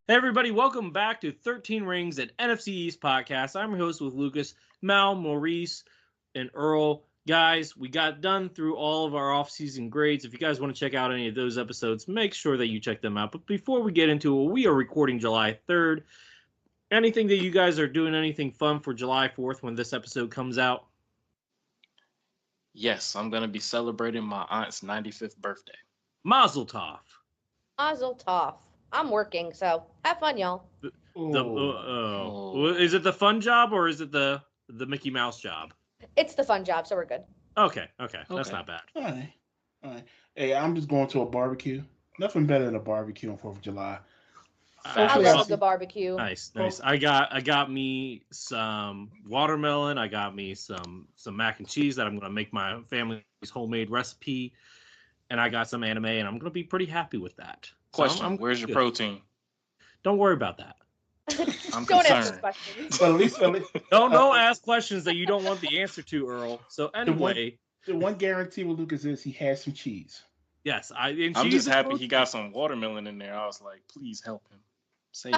Hey, everybody, welcome back to 13 Rings at NFC East Podcast. I'm your host with Lucas, Mal, Maurice, and Earl. Guys, we got done through all of our off-season grades. If you guys want to check out any of those episodes, make sure that you check them out. But before we get into it, we are recording July 3rd. Anything that you guys are doing, anything fun for July 4th when this episode comes out? Yes, I'm going to be celebrating my aunt's 95th birthday. Mazel tov. Mazel tov. I'm working, so have fun, y'all. Is it the fun job or is it the Mickey Mouse job? It's the fun job, so we're good. Okay. That's not bad. All right. Hey, I'm just going to a barbecue. Nothing better than a barbecue on 4th of July. I love a good barbecue. Nice. I got me some watermelon. I got me some mac and cheese that I'm gonna make my family's homemade recipe, and I got some anime, and I'm gonna be pretty happy with that. Question: Where's your protein? Don't worry about that. I'm don't concerned. ask questions. But at least Don't ask questions that you don't want the answer to, Earl. So anyway, the one guarantee with Lucas is he has some cheese. Yes, I'm just happy he got some watermelon in there. I was like, please help him.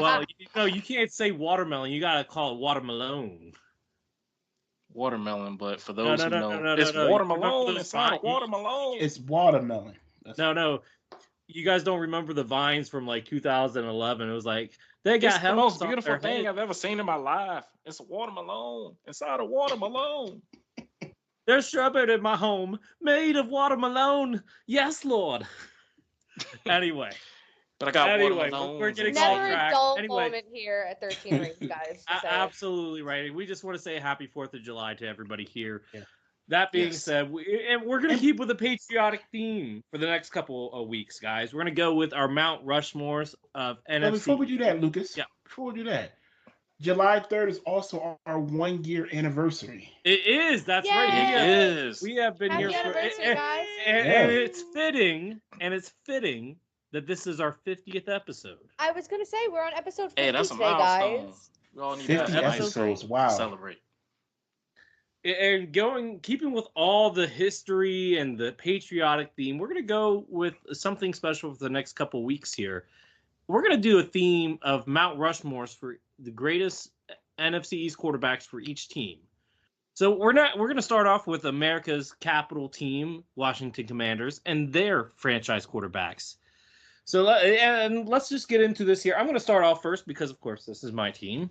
Well, you can't say watermelon. You gotta call it watermelon. Watermelon, but for those who know, it's watermelon. It's not watermelon. It's watermelon. No. You guys don't remember the vines from like 2011? It was like they got it's the most beautiful thing I've ever seen in my life. It's a watermelon inside a watermelon. There's strawberry in my home, made of watermelon. Yes, Lord. Anyway. But I got we're getting never a dull anyway, moment here at 13 Rings, guys. Absolutely right. We just want to say happy 4th of July to everybody here. Yeah. That being said, we're going to keep with a patriotic theme for the next couple of weeks, guys. We're going to go with our Mount Rushmores of NFC. But before we do that, Lucas, before we do that, July 3rd is also our 1-year anniversary. It is. That's right. It is. We have been Happy here for guys. And it's fitting that this is our 50th episode. I was going to say, we're on episode 50 that's a today, milestone. guys. We all need 50 episodes. Wow. Celebrate. And keeping with all the history and the patriotic theme, we're going to go with something special for the next couple weeks here. We're going to do a theme of Mount Rushmores for the greatest NFC East quarterbacks for each team. So we're going to start off with America's capital team, Washington Commanders, and their franchise quarterbacks. So and let's just get into this here. I'm going to start off first because, of course, this is my team.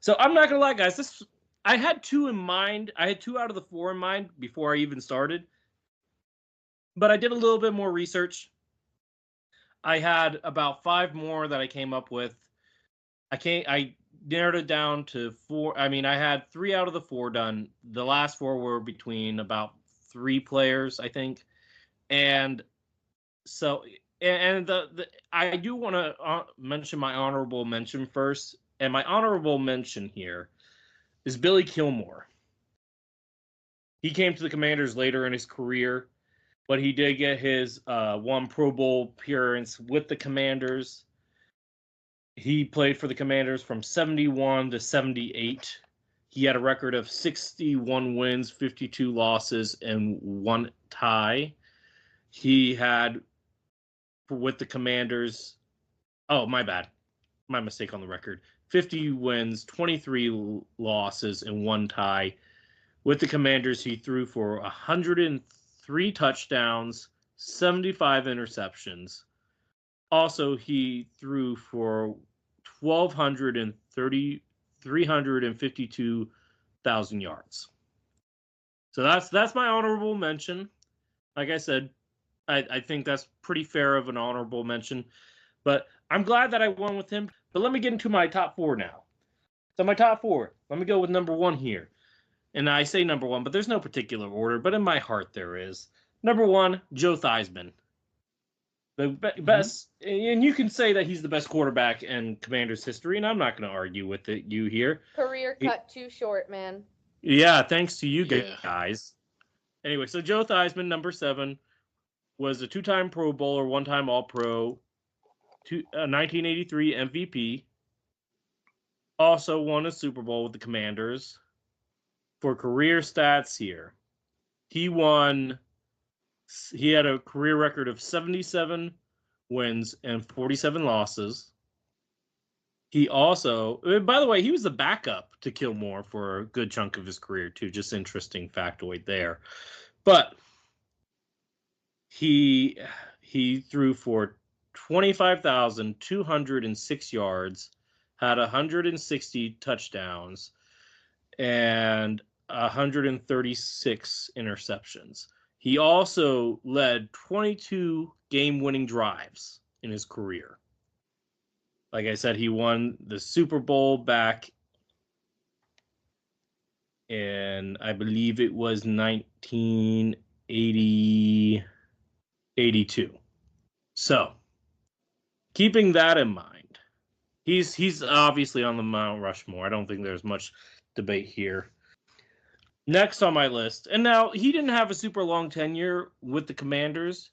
So I'm not going to lie, guys. I had 2 in mind. I had 2 out of the 4 in mind before I even started. But I did a little bit more research. I had about 5 more that I came up with. I narrowed it down to 4. I mean, I had 3 out of the 4 done. The last 4 were between about 3 players, I think. And so, I do want to mention my honorable mention first. And my honorable mention here is Billy Gilmore. He came to the Commanders later in his career, but he did get his 1 Pro Bowl appearance with the Commanders. He played for the Commanders from 71 to 78. He had a record of 61 wins, 52 losses, and 1 tie. He had, with the Commanders, my bad. My mistake on the record. 50 wins, 23 losses, and 1 tie. With the Commanders, he threw for 103 touchdowns, 75 interceptions. Also, he threw for 352,000 yards. So that's my honorable mention. Like I said, I think that's pretty fair of an honorable mention. But I'm glad that I won with him. But let me get into my top 4 now. So my top 4, let me go with number 1 here. And I say number 1, but there's no particular order. But in my heart, there is. Number 1, Joe Theismann. The best, and you can say that he's the best quarterback in Commanders history, and I'm not going to argue with you here. Career cut too short, man. Yeah, thanks to you guys. Anyway, so Joe Theismann, number 7, was a 2-time Pro Bowler, 1-time All-Pro, 1983 MVP. Also won a Super Bowl with the Commanders. For career stats here, he had a career record of 77 wins and 47 losses. He also, by the way, he was the backup to Kilmore for a good chunk of his career too. Just interesting factoid there. But he threw for 25,206 yards, had 160 touchdowns, and 136 interceptions. He also led 22 game-winning drives in his career. Like I said, he won the Super Bowl back in, I believe it was 1982. So, keeping that in mind, he's obviously on the Mount Rushmore. I don't think there's much debate here. Next on my list, and now he didn't have a super long tenure with the Commanders,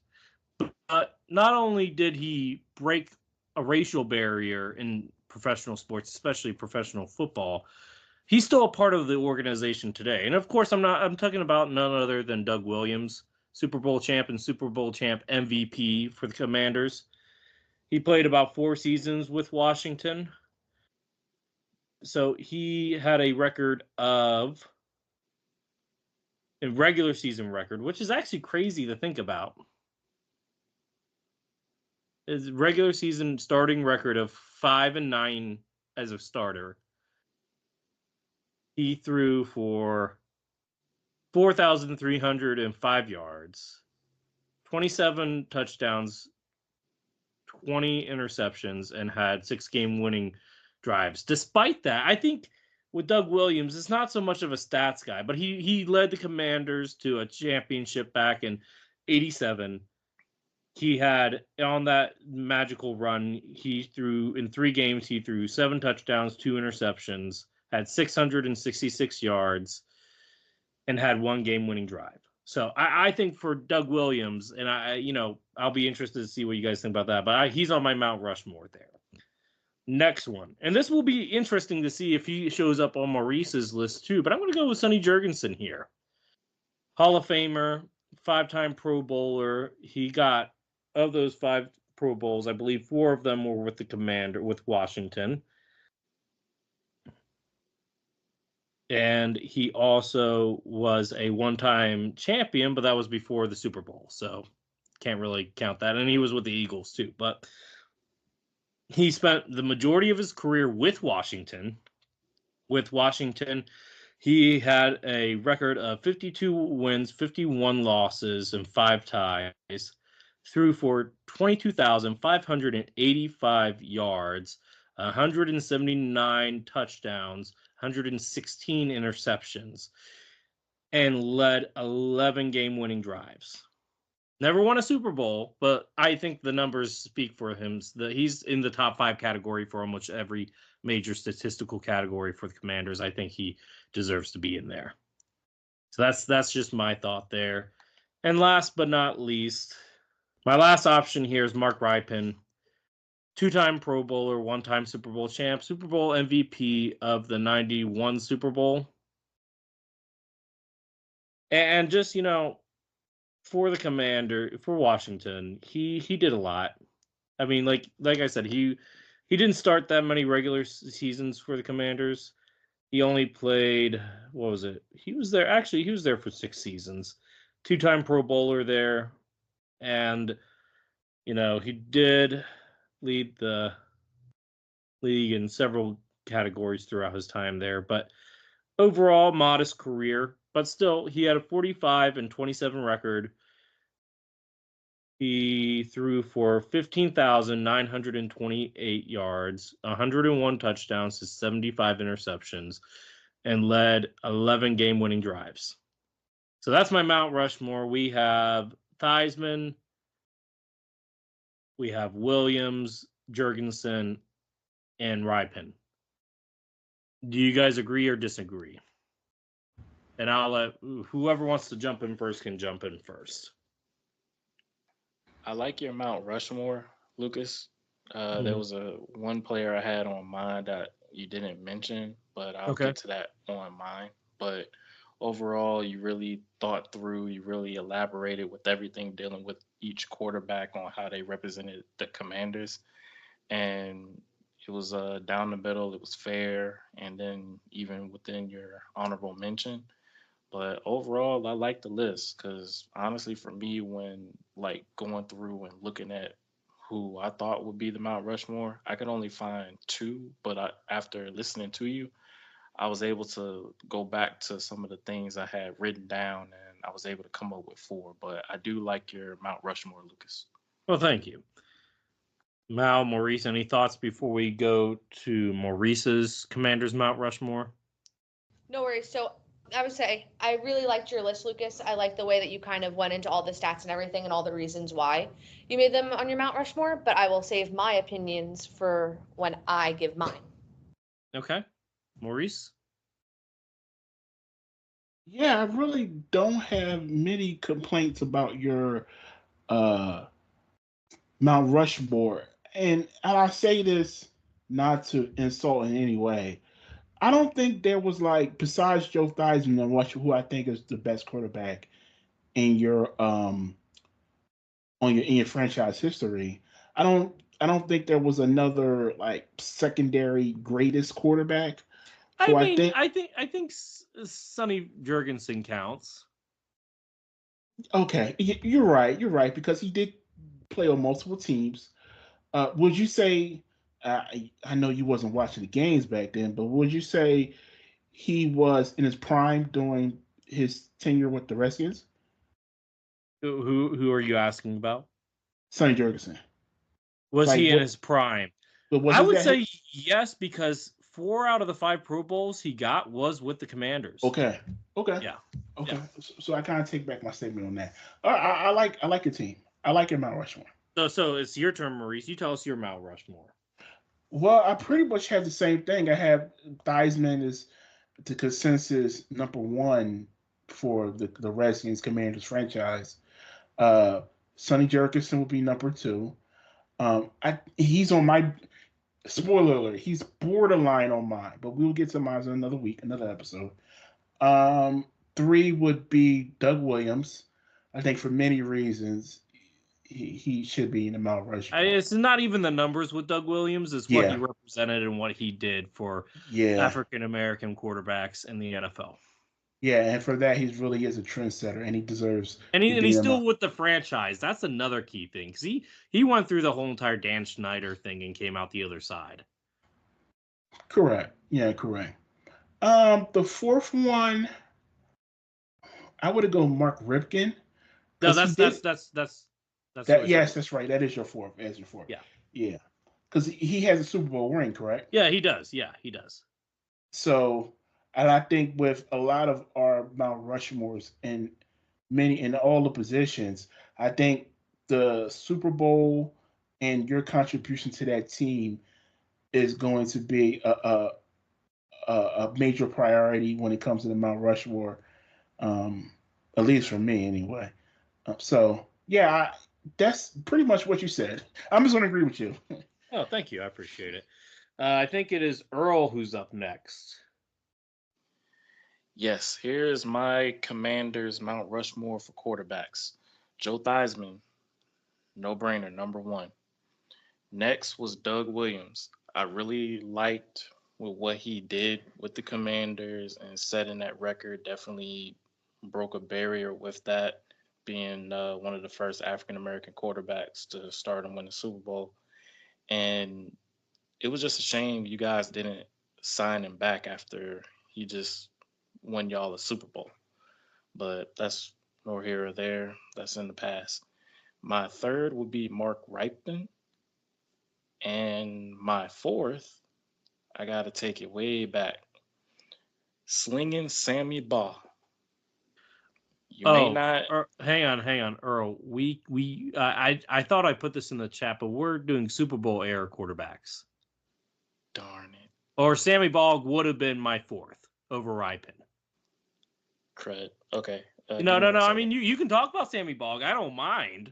but not only did he break a racial barrier in professional sports, especially professional football, he's still a part of the organization today. And of course, I'm talking about none other than Doug Williams, Super Bowl champ and Super Bowl champ MVP for the Commanders. He played about 4 seasons with Washington. So he had a regular season record, which is actually crazy to think about. His regular season starting record of 5-9 as a starter. He threw for 4,305 yards, 27 touchdowns, 20 interceptions, and had 6 game-winning drives. Despite that, I think with Doug Williams, it's not so much of a stats guy, but he led the Commanders to a championship back in 87. He had, on that magical run, he threw, in 3 games, he threw 7 touchdowns, 2 interceptions, had 666 yards, and had 1 game-winning drive. So I think for Doug Williams, and I'll be interested to see what you guys think about that, but he's on my Mount Rushmore there. Next one, and this will be interesting to see if he shows up on Maurice's list too, but I'm going to go with Sonny Jurgensen here. Hall of Famer, 5-time Pro Bowler. He got, of those 5 Pro Bowls, I believe 4 of them were with with Washington. And he also was a 1-time champion, but that was before the Super Bowl, so can't really count that. And he was with the Eagles too, but he spent the majority of his career with Washington. With Washington, he had a record of 52 wins, 51 losses, and 5 ties. Threw for 22,585 yards, 179 touchdowns, 116 interceptions, and led 11 game-winning drives. Never won a Super Bowl, but I think the numbers speak for him. He's in the top 5 category for almost every major statistical category for the Commanders. I think he deserves to be in there. So that's just my thought there. And last but not least, my last option here is Mark Rypien, 2-time Pro Bowler, 1-time Super Bowl champ, Super Bowl MVP of the 91 Super Bowl. And just, for the for Washington, he did a lot. I mean, like I said, he didn't start that many regular seasons for the Commanders. He only played, what was it? He was there for 6 seasons. 2-time Pro Bowler there. And, he did lead the league in several categories throughout his time there. But overall, modest career. But still, he had a 45-27 record. He threw for 15,928 yards, 101 touchdowns to 75 interceptions, and led 11 game-winning drives. So that's my Mount Rushmore. We have Theismann, we have Williams, Jurgensen, and Rypien. Do you guys agree or disagree? And I'll let whoever wants to jump in first can jump in first. I like your Mount Rushmore, Lucas. There was one player I had on mine that you didn't mention, but I'll get to that on mine. But overall, you really thought through, you really elaborated with everything dealing with each quarterback on how they represented the Commanders. And, It was down the middle. It was fair, and then even within your honorable mention. But overall, I like the list because honestly, for me, when like going through and looking at who I thought would be the Mount Rushmore, I could only find two. But after listening to you, I was able to go back to some of the things I had written down, and I was able to come up with four. But I do like your Mount Rushmore, Lucas. Well, thank you. Mal, Maurice, any thoughts before we go to Maurice's Commander's Mount Rushmore? No worries. So I would say I really liked your list, Lucas. I like the way that you kind of went into all the stats and everything and all the reasons why you made them on your Mount Rushmore, but I will save my opinions for when I give mine. Okay. Maurice? Yeah, I really don't have many complaints about your uh Mount Rushmore. And I say this not to insult in any way. I don't think there was like besides Joe Theismann and who I think is the best quarterback in your on your in your franchise history. I don't think there was another like secondary greatest quarterback I who I mean, think I think Sonny Jurgensen counts. okay, you're right because he did play on multiple teams. Would you say I know you wasn't watching the games back then, but would you say he was in his prime during his tenure with the Redskins? Who are you asking about? Sonny Jurgensen. Was Like he in what? his prime? But was I he would that? say yes, because 4 out of the 5 Pro Bowls he got was with the Commanders. Okay. Okay. Yeah. Okay. Yeah. So I kind of take back my statement on that. I like your team. I like your Mount Rushmore. So it's your turn, Maurice. You tell us your Mount Rushmore. Well, I pretty much have the same thing. I have Theismann is the consensus number one for the Redskins Commanders franchise. Uh, Sonny Jurgensen will be number two. He's on my spoiler alert. He's borderline on mine, but we'll get to mine in another week, another episode. Um, Three would be Doug Williams. I think for many reasons he should be in the Mount Rushmore. It's not even the numbers with Doug Williams; it's what he Yeah, represented and what he did for yeah, African American quarterbacks in the NFL. yeah. And for that, he really is a trendsetter, and he deserves And to be he's in the still Mount. with the franchise. That's another key thing because he went through the whole entire Dan Schneider thing and came out the other side. Correct. Yeah, correct. The fourth one, I would have gone Mark Ripken No, because he did that's who that. I said. Yes, that's right. That is your fourth. That's your fourth. Yeah, Yeah, because he has a Super Bowl ring, correct? yeah, he does. Yeah, he does. So, and I think with a lot of our Mount Rushmores and many in all the positions, I think the Super Bowl and your contribution to that team is going to be a major priority when it comes to the Mount Rushmore, um, at least for me anyway. So yeah, that's pretty much what you said. I'm just going to agree with you. Oh, thank you. I appreciate it. I think it is Earl who's up next. Yes, here's my Commanders Mount Rushmore for quarterbacks. Joe Theismann, no brainer, number one. Next was Doug Williams. I really liked with what he did with the Commanders and setting that record. Definitely broke a barrier with that, being one of the first African American quarterbacks to start and win the Super Bowl. And it was just a shame you guys didn't sign him back after he just won y'all a Super Bowl. But that's nor here or there. That's in the past. My third would be Mark Ripon. And my fourth, I got to take it way back. Slinging Sammy Baugh. You may Oh, not. hang on, Earl. I thought I put this in the chat, but we're doing Super Bowl era quarterbacks. Darn it. Or Sammy Bogg would have been my fourth over Ripon. Crud. Okay. No. Give me one I second. mean, you can talk about Sammy Bogg. I don't mind.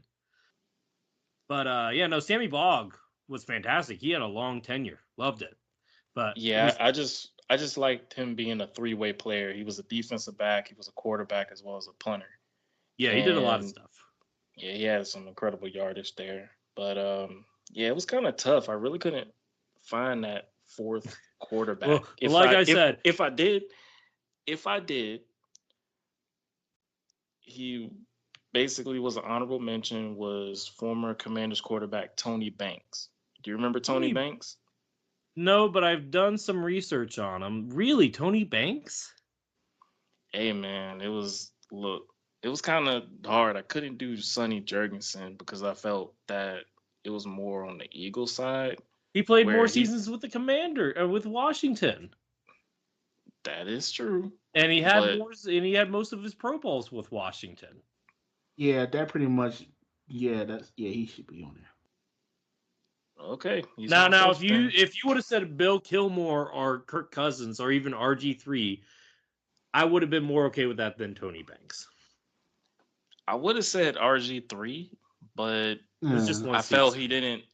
But yeah, no, Sammy Bogg was fantastic. He had a long tenure. Loved it. But Yeah, I just liked him being a three-way player. He was a defensive back, he was a quarterback as well as a punter. yeah, he did a lot of And stuff. yeah, he had some incredible yardage there. But yeah, it was kind of tough. I really couldn't find that fourth quarterback. Well, like I said, if I did, he basically was an honorable mention. Was former Commanders quarterback Tony Banks. Do you remember Tony Banks? No, but I've done some research on him. Really, Tony Banks? Hey man, it was kind of hard. I couldn't do Sonny Jurgensen because I felt that it was more on the Eagles side. He played more seasons with the Commander, with Washington. That is true. And he had he had most of his Pro Bowls with Washington. Yeah, that pretty much. Yeah, he should be on there. Okay. Now, if you would have said Bill Kilmore or Kirk Cousins or even RG3, I would have been more okay with that than Tony Banks. I would have said RG3, but it was just one I season. felt he didn't.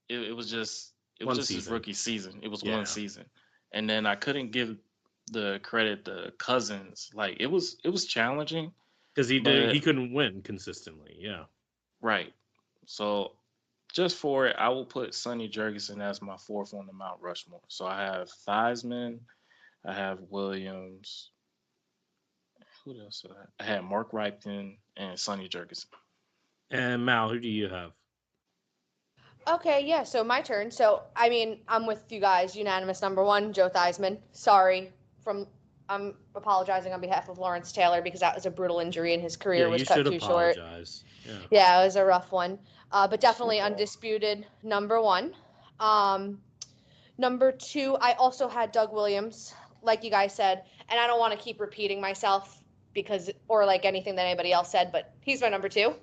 It was just season. His rookie season. It was one season, and then I couldn't give the credit to Cousins. Like it was challenging because he couldn't win consistently. Yeah, right. So. Just for it, I will put Sonny Jurgensen as my fourth on the Mount Rushmore. So I have Theismann, I have Williams. Who else? I had Mark Ripken and Sonny Jurgensen. And Mal, who do you have? Okay, yeah. So my turn. So I mean, I'm with you guys. Unanimous number one, Joe Theismann. Sorry, I'm apologizing on behalf of Lawrence Taylor because that was a brutal injury and his career was cut too short. Yeah, it was a rough one. But definitely undisputed number one. Number two, I also had Doug Williams, like you guys said, and I don't want to keep repeating myself or like anything that anybody else said, but he's my number two.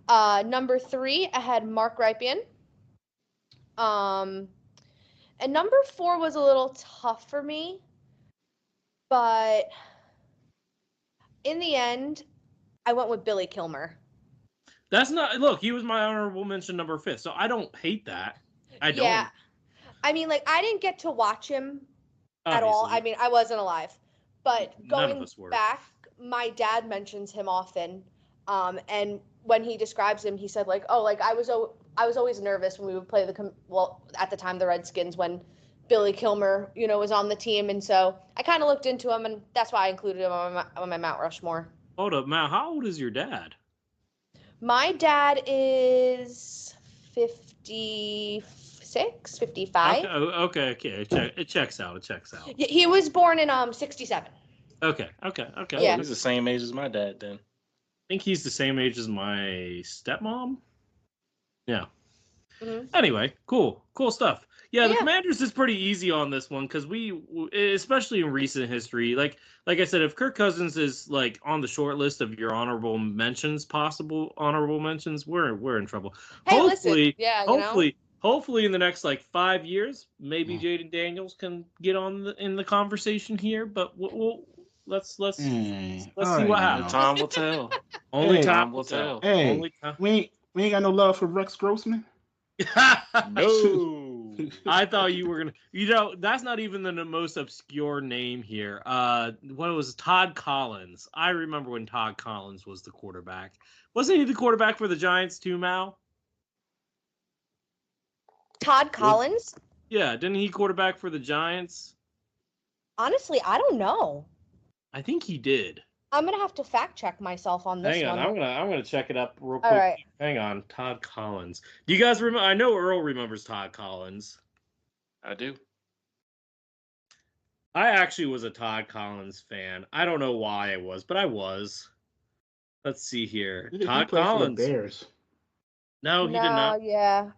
Number three, I had Mark Ripien. And number four was a little tough for me, but in the end, I went with Billy Kilmer. That's not. Look, he was my honorable mention number 5, so I don't hate that. I don't. Yeah, I mean, like I didn't get to watch him at all. I mean, I wasn't alive, but going back, my dad mentions him often. And when he describes him, he said like, "Oh, like I was always nervous when we would play at the time the Redskins when Billy Kilmer, was on the team, and so I kind of looked into him, and that's why I included him on my Mount Rushmore." Hold up, Matt. How old is your dad? My dad is 56, 55. Okay. It checks out. He was born in 67. Okay. Yeah. He's the same age as my dad then. I think he's the same age as my stepmom. Yeah. Mm-hmm. Anyway, cool stuff. Yeah, the Commanders is pretty easy on this one because we, especially in recent history, like I said, if Kirk Cousins is like on the short list of your possible honorable mentions, we're in trouble. Hey, hopefully in the next like 5 years, maybe Jaden Daniels can get in the conversation here. But let's see what happens. Time will tell. Only time will tell. Hey, we ain't got no love for Rex Grossman. No. I thought you were gonna. That's not even the most obscure name here. What was Todd Collins? I remember when Todd Collins was the quarterback. Wasn't he the quarterback for the Giants too, Mal? Todd Collins? Yeah, didn't he quarterback for the Giants? Honestly, I don't know. I think he did. I'm gonna have to fact check myself on this one. I'm gonna check it up real quick. All right. Hang on, Todd Collins. Do you guys remember? I know Earl remembers Todd Collins. I do. I actually was a Todd Collins fan. I don't know why I was, but I was. Let's see here. Todd Collins. For the Bears. No, he did not. Yeah.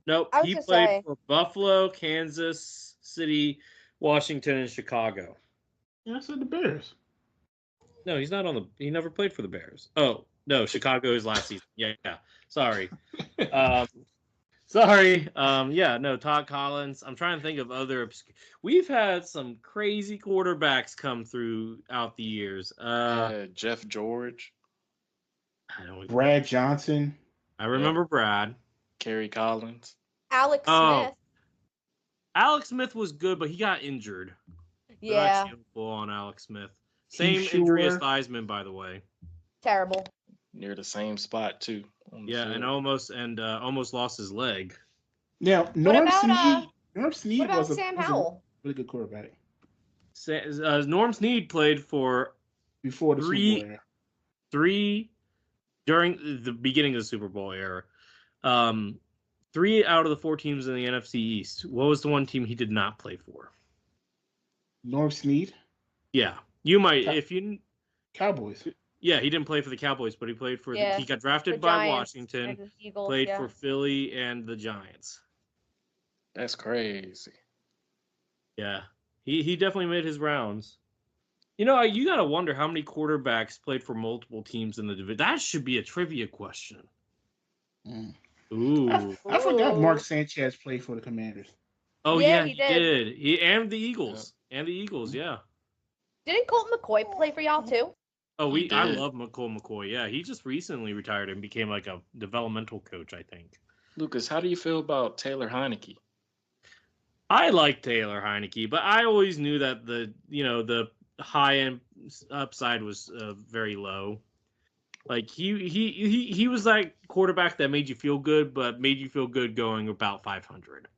Nope. He played for Buffalo, Kansas City, Washington, and Chicago. Yeah, I said the Bears. No, he's not he never played for the Bears. Oh, no, Chicago is last season. Yeah. Sorry. Todd Collins. I'm trying to think of other we've had some crazy quarterbacks come throughout the years. Jeff George. Brad Johnson. I remember Brad. Kerry Collins. Alex Smith. Alex Smith was good, but he got injured. Yeah. Full on Alex Smith. Same injury as Theismann, by the way. Terrible. Near the same spot too. Yeah, and almost lost his leg. Now, Norm Snead. Norm Snead What about was Sam a Howell? really good quarterback Norm Snead played for before the Super Bowl era. three during the beginning of the Super Bowl era. 3 out of the 4 teams in the NFC East. What was the one team he did not play for? Norm Snead? Yeah. You might, if you... Cowboys. Yeah, he didn't play for the Cowboys, but he played for... he got drafted by Giants Washington, and Eagles, played for Philly and the Giants. That's crazy. Yeah. He definitely made his rounds. You know, you got to wonder how many quarterbacks played for multiple teams in the division. That should be a trivia question. Ooh. I forgot Mark Sanchez played for the Commanders. Oh, yeah, he did. He and the Eagles. Yeah. And the Eagles, yeah. Didn't Colt McCoy play for y'all, too? Oh, I love McCoy. Yeah, he just recently retired and became like a developmental coach, I think. Lucas, how do you feel about Taylor Heineke? I like Taylor Heineke, but I always knew that the high end upside was very low. Like he was that quarterback that made you feel good, but made you feel good going about 500.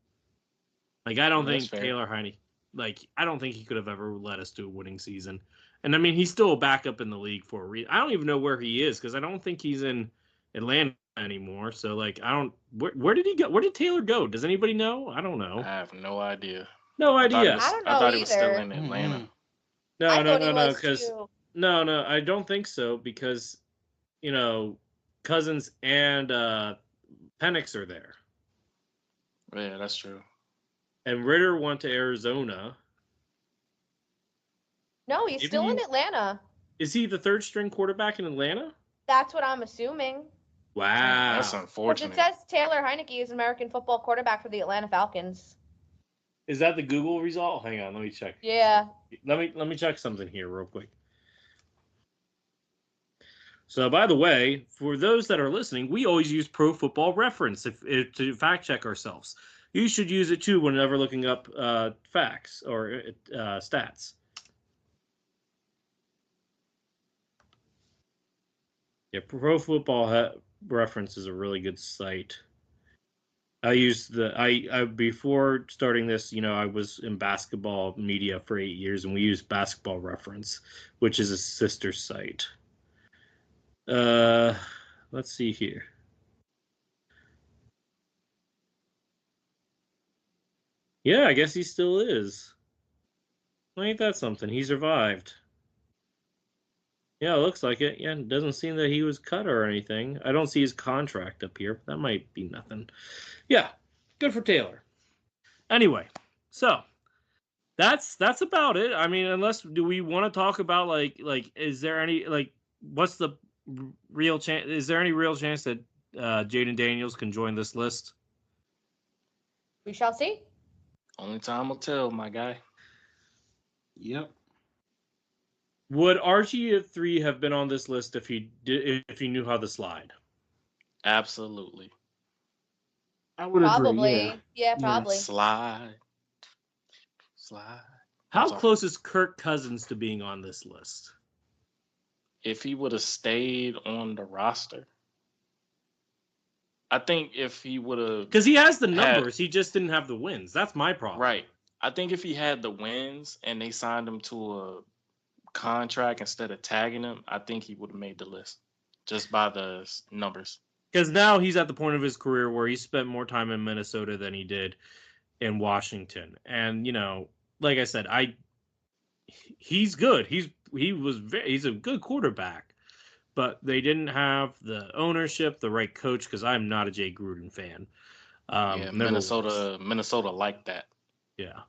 Like I don't think Taylor Heineke, I don't think he could have ever led us to a winning season. And I mean, he's still a backup in the league for a reason. I don't even know where he is because I don't think he's in Atlanta anymore. So I don't. Where did he go? Where did Taylor go? Does anybody know? I don't know. I have no idea. No idea. I don't know I thought either. he was still in Atlanta. No. Because no, I don't think so because Cousins and Penix are there. Yeah, that's true. And Ritter went to Arizona. No, he's still in Atlanta. Is he the third string quarterback in Atlanta? That's what I'm assuming. Wow. That's unfortunate. Because it says Taylor Heineke is American football quarterback for the Atlanta Falcons. Is that the Google result? Hang on, let me check. Yeah. Let me check something here real quick. So, by the way, for those that are listening, we always use Pro Football Reference to fact check ourselves. You should use it too whenever looking up facts or stats. Yeah, Pro Football Reference is a really good site. I used I before starting this, I was in basketball media for 8 years, and we used Basketball Reference, which is a sister site. Let's see here. Yeah, I guess he still is. Ain't that something? He survived. Yeah, it looks like it. Yeah, it doesn't seem that he was cut or anything. I don't see his contract up here. That might be nothing. Yeah, good for Taylor. Anyway, so that's about it. I mean, do we want to talk about is there any what's the real chance? Is there any real chance that Jaden Daniels can join this list? We shall see. Only time will tell, my guy. Yep. Would RG3 have been on this list if he knew how to slide? Absolutely. I would agree. Yeah, probably. Slide. How close is Kirk Cousins to being on this list? If he would have stayed on the roster, I think if he would have... Because he has the numbers, he just didn't have the wins. That's my problem. Right. I think if he had the wins and they signed him to a contract instead of tagging him, I think he would have made the list just by the numbers. Because now he's at the point of his career where he spent more time in Minnesota than he did in Washington. And, like I said, he's good. He's a good quarterback. But they didn't have the ownership, the right coach, because I'm not a Jay Gruden fan. Minnesota liked that. Yeah.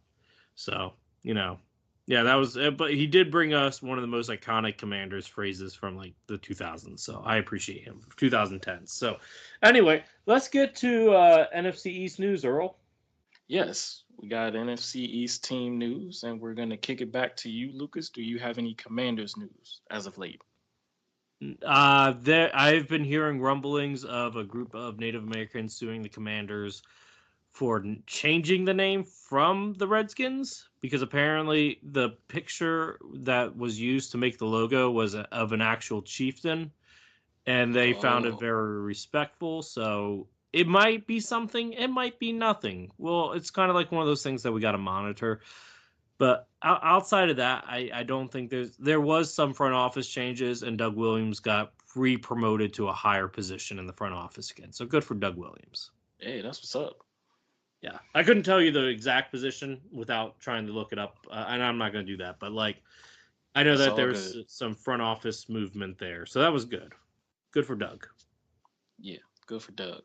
So, yeah, that was, but he did bring us one of the most iconic Commanders phrases from the 2000s. So I appreciate him. 2010s. So anyway, let's get to NFC East news, Earl. Yes, we got NFC East team news, and we're going to kick it back to you, Lucas. Do you have any Commanders news as of late? I've been hearing rumblings of a group of Native Americans suing the Commanders for changing the name from the Redskins, because apparently the picture that was used to make the logo was of an actual chieftain, and they found it very respectful. So It might be something. It might be nothing. Well, it's kind of like one of those things that we got to monitor. But outside of that, I don't think there was some front office changes, and Doug Williams got re-promoted to a higher position in the front office again. So good for Doug Williams. Hey, that's what's up. Yeah, I couldn't tell you the exact position without trying to look it up, and I'm not going to do that. But like, I know that there's some front office movement there, so that was good. Good for Doug. Yeah, good for Doug.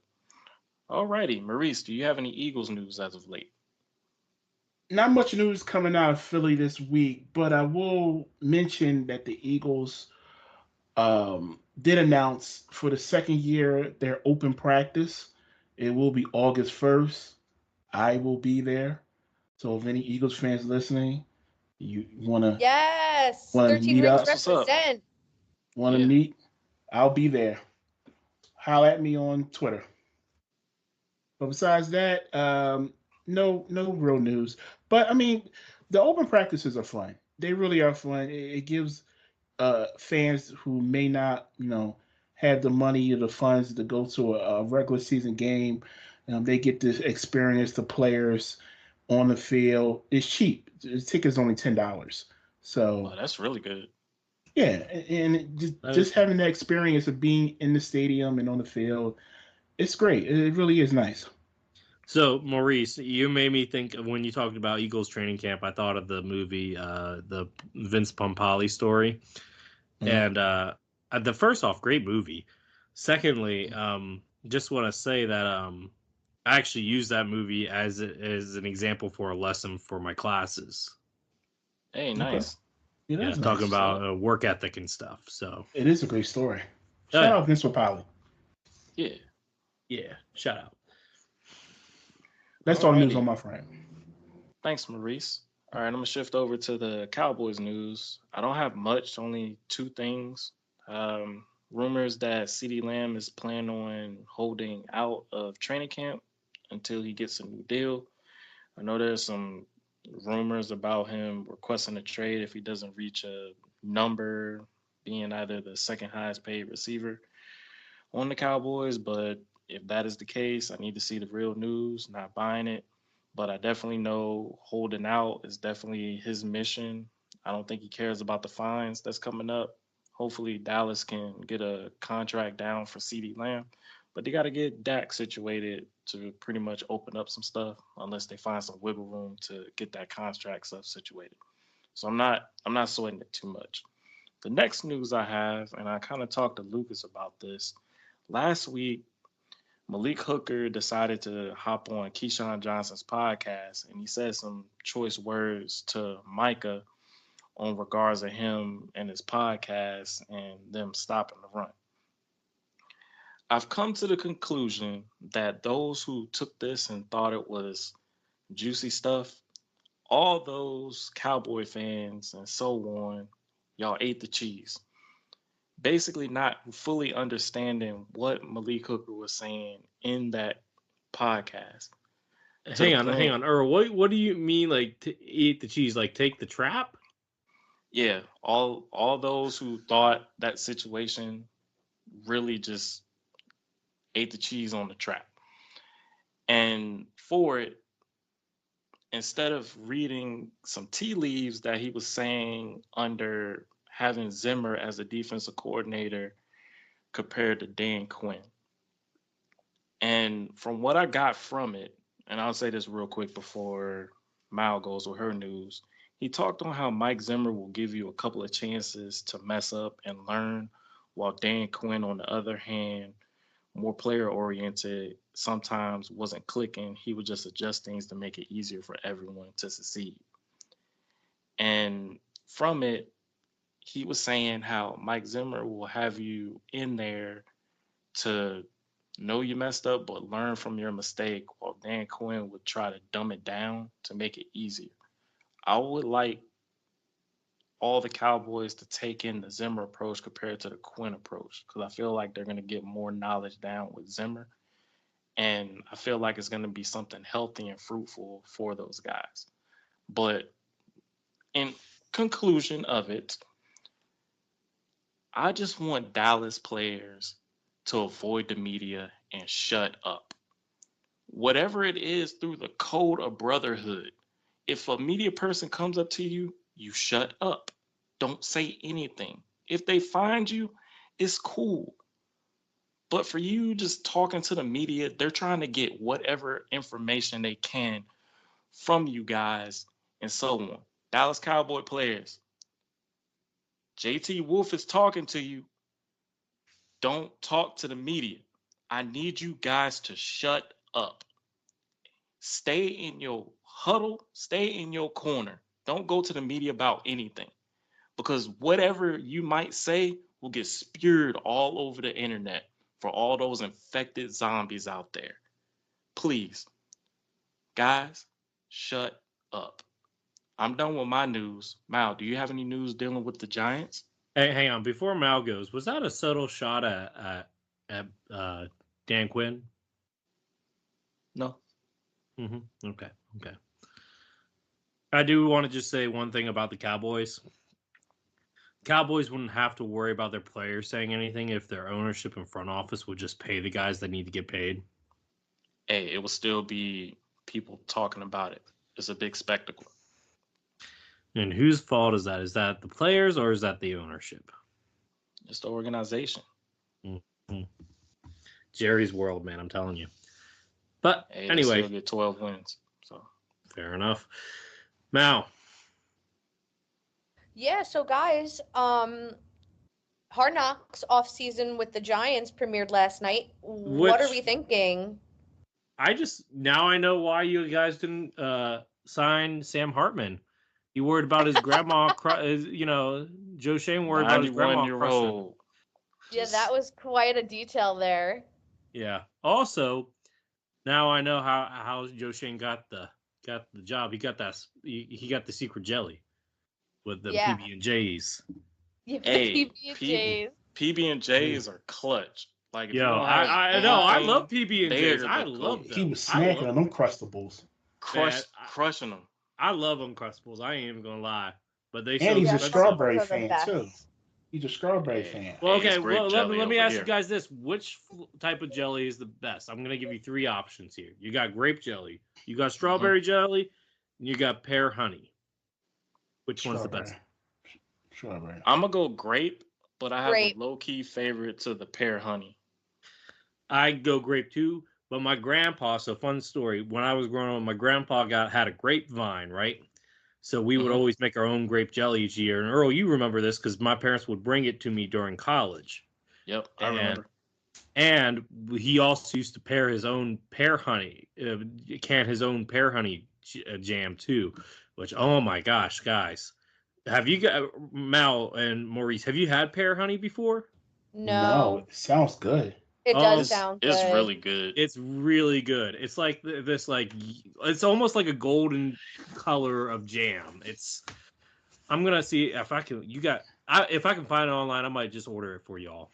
Alrighty, Maurice, do you have any Eagles news as of late? Not much news coming out of Philly this week, but I will mention that the Eagles did announce for the second year their open practice. It will be August 1st. I will be there. So if any Eagles fans listening, you wanna Yes, wanna 13 meet rings up, represent. wanna meet, I'll be there. Holler at me on Twitter. But besides that, no real news. But I mean, the open practices are fun. They really are fun. It gives fans who may not, have the money or the funds to go to a regular season game, they get to experience the players on the field. It's cheap. The ticket's only $10. So that's really good. Yeah, and just having that experience of being in the stadium and on the field, it's great. It really is nice. So, Maurice, you made me think of when you talked about Eagles training camp. I thought of the movie, the Vince Pampali story, and the first off, great movie. Secondly, just want to say that I actually use that movie as an example for a lesson for my classes. Hey, nice. Okay. Yeah, talking about work ethic and stuff. So it is a great story. Shout out Vince Pampali. Yeah. Shout out. That's all the news on my front. Thanks, Maurice. All right, I'm going to shift over to the Cowboys news. I don't have much, only two things. Rumors that CeeDee Lamb is planning on holding out of training camp until he gets a new deal. I know there's some rumors about him requesting a trade if he doesn't reach a number, being either the second highest paid receiver on the Cowboys, but if that is the case, I need to see the real news, not buying it. But I definitely know holding out is definitely his mission. I don't think he cares about the fines that's coming up. Hopefully, Dallas can get a contract down for CeeDee Lamb, but they got to get Dak situated to pretty much open up some stuff, unless they find some wiggle room to get that contract stuff situated. So I'm not sweating it too much. The next news I have, and I kind of talked to Lucas about this last week. Malik Hooker decided to hop on Keyshawn Johnson's podcast, and he said some choice words to Micah on regards of him and his podcast and them stopping the run. I've come to the conclusion that those who took this and thought it was juicy stuff, all those Cowboy fans and so on, y'all ate the cheese. Basically not fully understanding what Malik Hooker was saying in that podcast. Hang on, Earl. What do you mean, like, to eat the cheese? Like, take the trap? Yeah, all those who thought that situation really just ate the cheese on the trap. And for it, instead of reading some tea leaves that he was saying under having Zimmer as a defensive coordinator compared to Dan Quinn. And from what I got from it, and I'll say this real quick before Mal goes with her news, he talked on how Mike Zimmer will give you a couple of chances to mess up and learn, while Dan Quinn, on the other hand, more player oriented, sometimes wasn't clicking. He would just adjust things to make it easier for everyone to succeed. And from it, he was saying how Mike Zimmer will have you in there to know you messed up, but learn from your mistake, while Dan Quinn would try to dumb it down to make it easier. I would like all the Cowboys to take in the Zimmer approach compared to the Quinn approach, because I feel like they're going to get more knowledge down with Zimmer. And I feel like it's going to be something healthy and fruitful for those guys. But in conclusion of it, I just want Dallas players to avoid the media and shut up. whatever it is through the code of brotherhood. If a media person comes up to you, you shut up. Don't say anything. If they find you, it's cool. But for you just talking to the media, they're trying to get whatever information they can from you guys and so on. Dallas Cowboy players, JT Wolf is talking to you. Don't talk to the media. I need you guys to shut up. Stay in your huddle, stay in your corner. Don't go to the media about anything because whatever you might say will get spewed all over the internet for all those infected zombies out there. Please, guys, shut up. I'm done with my news. Mal, do you have any news dealing with the Giants? Hey, hang on. Before Mal goes, was that a subtle shot at Dan Quinn? No. Okay. I do want to just say one thing about the Cowboys. Cowboys wouldn't have to worry about their players saying anything if their ownership and front office would just pay the guys that need to get paid. Hey, it will still be people talking about it. It's a big spectacle. And whose fault is that? Is that the players or is that the ownership? It's the organization. Mm-hmm. Jerry's world, man, I'm telling you. But hey, anyway, still get 12 wins. So fair enough. Mal. Yeah, so guys, Hard Knocks off season with the Giants premiered last night. What are we thinking? Now I know why you guys didn't sign Sam Hartman. You worried about his grandma, Joe Shane worried about his grandma. 91-year-old. Yeah, that was quite a detail there. Yeah. Also, now I know how Joe Shane got the job. He got the secret jelly with the PB&Js. Yeah, hey, PB&Js. PB&Js are clutch. Like, if I know. I love PB&Js. I love them. He was snacking on them Crustables. Crushing them. I love Uncrustables. I ain't even gonna lie, but they. And he's a strawberry the fan best. too. He's a strawberry fan. Well, okay. Hey, Well, let me ask here. you guys this: which type of jelly is the best? I'm gonna give you three options here. You got grape jelly, you got strawberry jelly, and you got pear honey. Which one's the best? Strawberry. I'm gonna go grape, but I have a low key favorite to the pear honey. I go grape too. But my grandpa, so fun story, when I was growing up, my grandpa had a grapevine, right? So we would always make our own grape jelly each year. And Earl, you remember this because my parents would bring it to me during college. Yep, I remember. And he also used to pair his own pear honey, his own pear honey jam too, which, oh my gosh, guys. Have you got, Mal and Maurice, have you had pear honey before? No. It sounds good. It does sound good. It's really good. It's really good. It's like this, it's almost like a golden color of jam. I'm gonna see if I can. If I can find it online, I might just order it for y'all.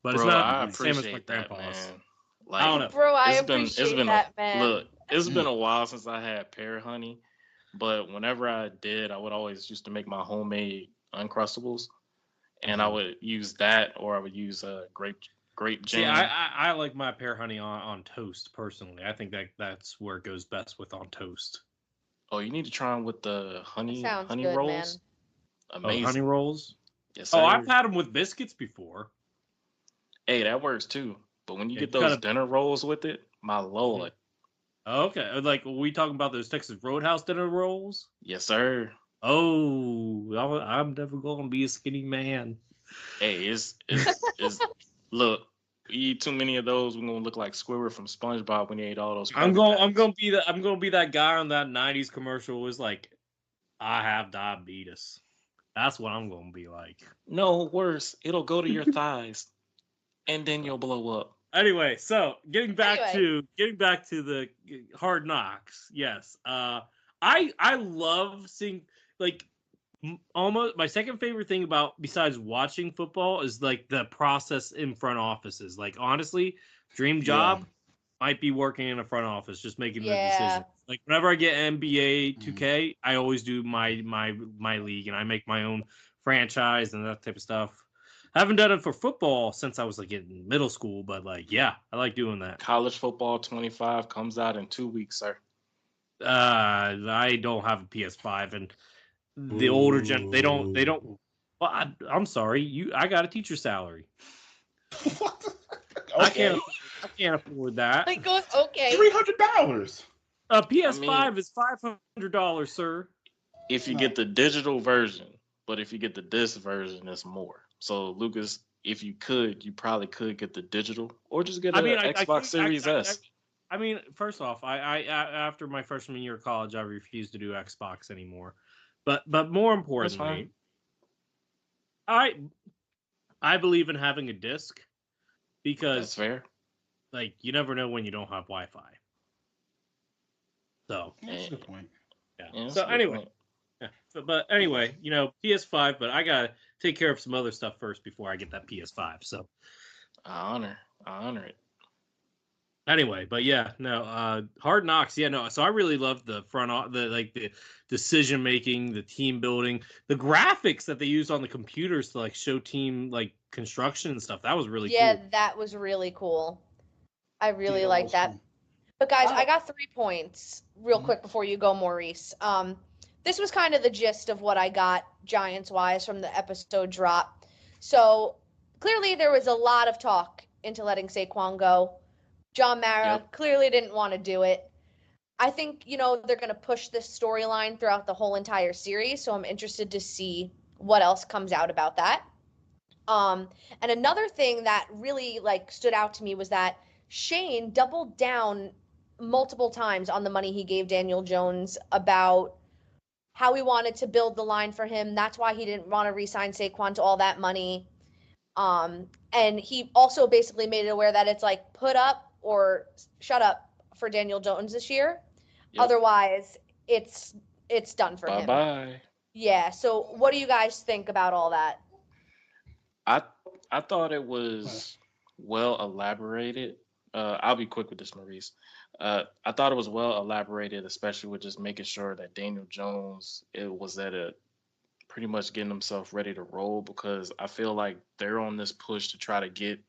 But it's not the same as my grandpa's. Man. Like, I don't know. Bro, I appreciate that, man. Look, it's been a while since I had pear honey, but whenever I did, I would always used to make my homemade Uncrustables, and I would use that, or I would use grape jam. Yeah, I like my pear honey on toast personally. I think that's where it goes best with on toast. Oh, you need to try them with the honey good, rolls. Man. Amazing. Honey rolls? Yes, sir. Oh, I've had them with biscuits before. Hey, that works too. But when you get those dinner rolls with it, my lord. Okay, like we talking about those Texas Roadhouse dinner rolls? Yes, sir. Oh, I'm never gonna be a skinny man. Hey, it's look. You eat too many of those, we're gonna look like Squidward from SpongeBob when he ate all those. I'm gonna be that guy on that '90s commercial who's like, I have diabetes. That's what I'm gonna be like. No, worse. It'll go to your thighs, and then you'll blow up. Anyway, so getting back to the Hard Knocks. Yes, I love seeing almost my second favorite thing besides watching football is like the process in front offices. Like honestly, dream job might be working in a front office, just making the decision. Like whenever I get NBA 2K, I always do my league and I make my own franchise and that type of stuff. I haven't done it for football since I was like in middle school, but like, yeah, I like doing that. College football 25 comes out in 2 weeks, sir. I don't have a PS5, and the older they don't. Well, I'm sorry, I got a teacher salary. What? Okay. I can't afford that. Like, okay. $300. A PS5 is $500, sir. If you get the digital version, but if you get the disc version, it's more. So, Lucas, if you probably could get the digital, or just get an Xbox Series S. I mean, first off, I after my freshman year of college, I refused to do Xbox anymore. But more importantly, I believe in having a disc because that's fair. Like, you never know when you don't have Wi-Fi. So that's a good point. Yeah. So anyway, but anyway, PS5, but I gotta take care of some other stuff first before I get that PS5. So I honor it. Anyway, but yeah, no, Hard Knocks, yeah, no. So I really loved the the decision making, the team building, the graphics that they used on the computers to like show team like construction and stuff. That was really cool. Yeah, that was really cool. I really like that. Cool. But guys, I got 3 points real quick before you go, Maurice. This was kind of the gist of what I got Giants-wise from the episode drop. So clearly there was a lot of talk into letting Saquon go. John Mara clearly didn't want to do it. I think, they're going to push this storyline throughout the whole entire series, so I'm interested to see what else comes out about that. And another thing that really stood out to me was that Shane doubled down multiple times on the money he gave Daniel Jones about how he wanted to build the line for him. That's why he didn't want to re-sign Saquon to all that money. And he also basically made it aware that it's like put up or shut up for Daniel Jones this year. Yep. Otherwise, it's done for him. Bye-bye. Yeah, so what do you guys think about all that? I thought it was well elaborated. I'll be quick with this, Maurice. I thought it was well elaborated, especially with just making sure that Daniel Jones was at a pretty much getting himself ready to roll, because I feel like they're on this push to try to get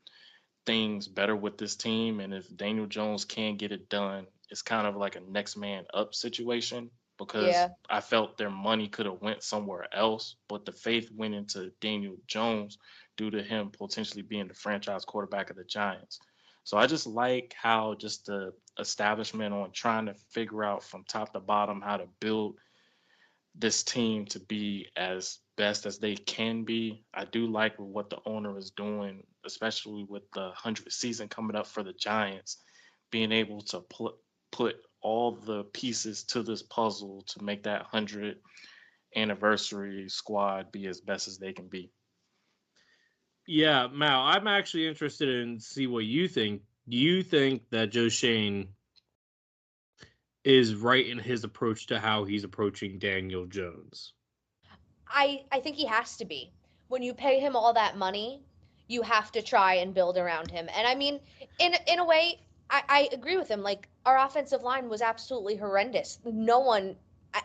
things better with this team. And if Daniel Jones can't get it done, it's kind of like a next man up situation, because I felt their money could have went somewhere else, but the faith went into Daniel Jones due to him potentially being the franchise quarterback of the Giants. So I just like how just the establishment on trying to figure out from top to bottom how to build this team to be as best as they can be. I do like what the owner is doing, especially with the 100th season coming up for the Giants, being able to put all the pieces to this puzzle to make that 100th anniversary squad be as best as they can be. Yeah, Mal, I'm actually interested in see what you think. Do you think that Joe Shane is right in his approach to how he's approaching Daniel Jones? I think he has to be. When you pay him all that money, you have to try and build around him. And I mean, in a way, I agree with him. Like, our offensive line was absolutely horrendous. No one,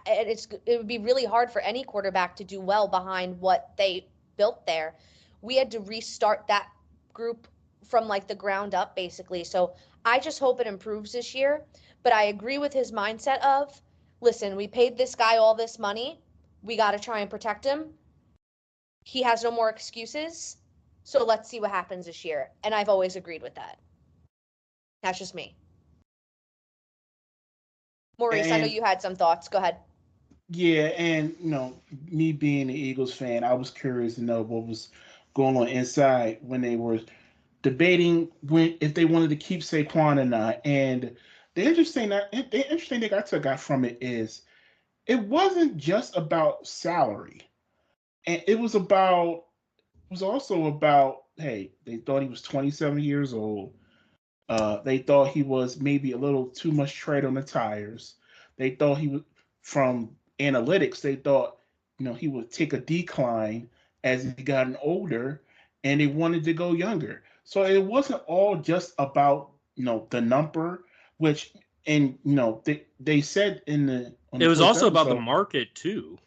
it would be really hard for any quarterback to do well behind what they built there. We had to restart that group from the ground up, basically. So I just hope it improves this year. But I agree with his mindset of, listen, we paid this guy all this money. We got to try and protect him. He has no more excuses. So let's see what happens this year. And I've always agreed with that. That's just me. Maurice, I know you had some thoughts. Go ahead. Yeah, and me being an Eagles fan, I was curious to know what was going on inside when they were debating if they wanted to keep Saquon or not. And the interesting thing I took out from it is it wasn't just about salary, and it was also about, hey, they thought he was 27 years old. They thought he was maybe a little too much tread on the tires. They thought he was, from analytics, they thought, he would take a decline as he gotten older, and they wanted to go younger. So it wasn't all just about, the number, which, and, they said it was also about the market too.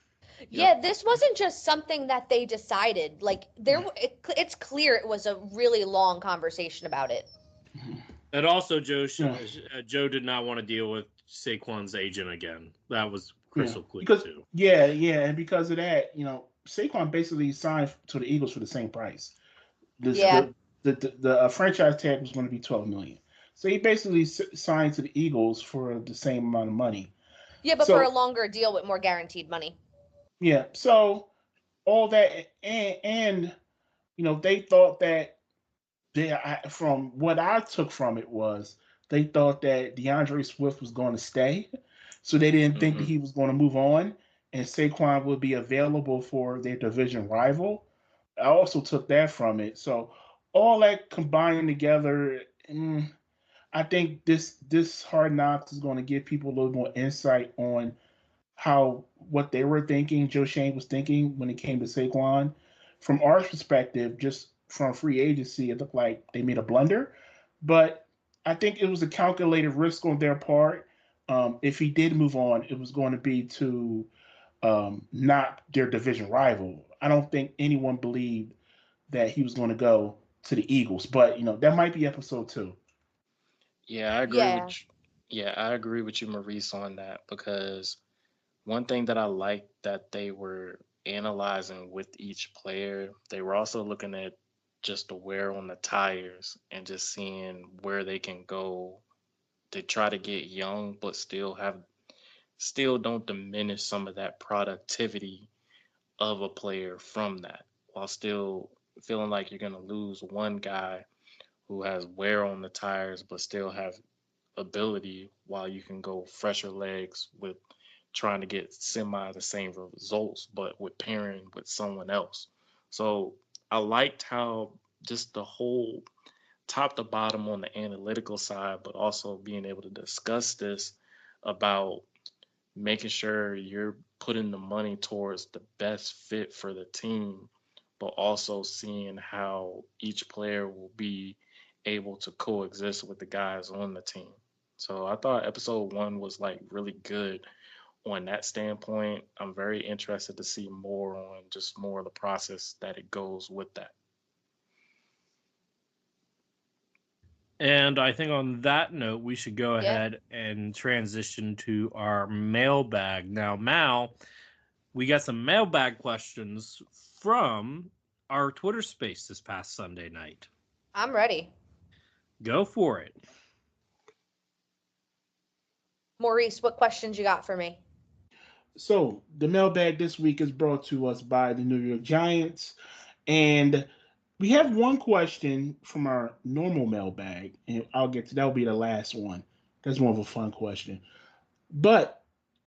Yeah, this wasn't just something that they decided. Like it's clear it was a really long conversation about it. And also, Joe Yeah, Joe did not want to deal with Saquon's agent again. That was yeah. crystal clear Because too. and because of that, Saquon basically signed to the Eagles for the same price. This Yeah. the franchise tag was going to be 12 million. So he basically signed to the Eagles for the same amount of money. Yeah, but for a So longer deal with more guaranteed money. yeah, so all that and they thought that from what I took from it was they thought that DeAndre Swift was going to stay, so they didn't think that Mm-hmm. he was going to move on, and Saquon would be available for their division rival. I also took that from it. So all that combined together, I think this Hard Knocks is going to give people a little more insight on how what they were thinking, Joe Shane was thinking when it came to Saquon. From our perspective, just from free agency, it looked like they made a blunder, but I think it was a calculated risk on their part. If he did move on, it was going to be to not their division rival. I don't think anyone believed that he was going to go to the Eagles, but that might be episode two. Yeah, I agree with Yeah. yeah, I agree with you, Maurice, on that because one thing that I like that they were analyzing with each player, they were also looking at just the wear on the tires and just seeing where they can go to try to get young, but still don't diminish some of that productivity of a player from that, while still feeling like you're gonna lose one guy who has wear on the tires, but still have ability while you can go fresher legs with trying to get semi the same results, but with pairing with someone else. So I liked how just the whole top to bottom on the analytical side, but also being able to discuss this about making sure you're putting the money towards the best fit for the team, but also seeing how each player will be able to coexist with the guys on the team. So I thought episode one was like really good on that standpoint. I'm very interested to see more on just more of the process that it goes with that. And I think on that note, we should go Yeah. ahead and transition to our mailbag. Now, Mal, we got some mailbag questions from our Twitter space this past Sunday night. I'm ready. Go for it. Maurice, what questions you got for me? So the mailbag this week is brought to us by the New York Giants, and we have one question from our normal mailbag, and that'll be the last one. That's more of a fun question. But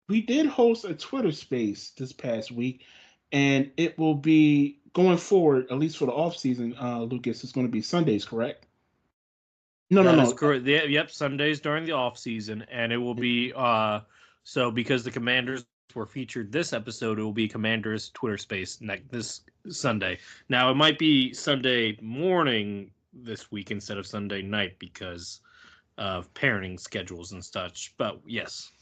we did host a Twitter space this past week, and it will be going forward, at least for the off season. Lucas, it's going to be Sundays, correct? No, no, That is no. correct. Yep, Sundays during the off season, and it will be so because the Commanders were featured this episode, it will be Commanders Twitter Space this Sunday. Now it might be Sunday morning this week instead of Sunday night because of parenting schedules and such. But yes,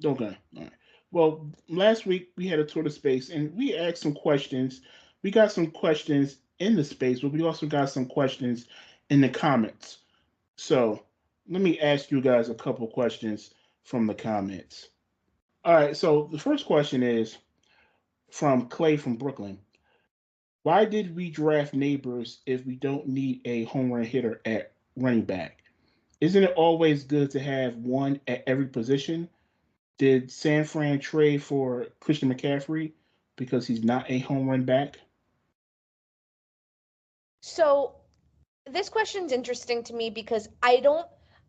Okay. All right. Well, last week we had a Twitter space and we asked some questions. We got some questions in the space, but we also got some questions in the comments. So let me ask you guys a couple questions from the comments. All right. So the first question is from Clay from Brooklyn. Why did we draft Neighbors if we don't need a home run hitter at running back? Isn't it always good to have one at every position? Did San Fran trade for Christian McCaffrey because he's not a home run back? So this question's interesting to me because I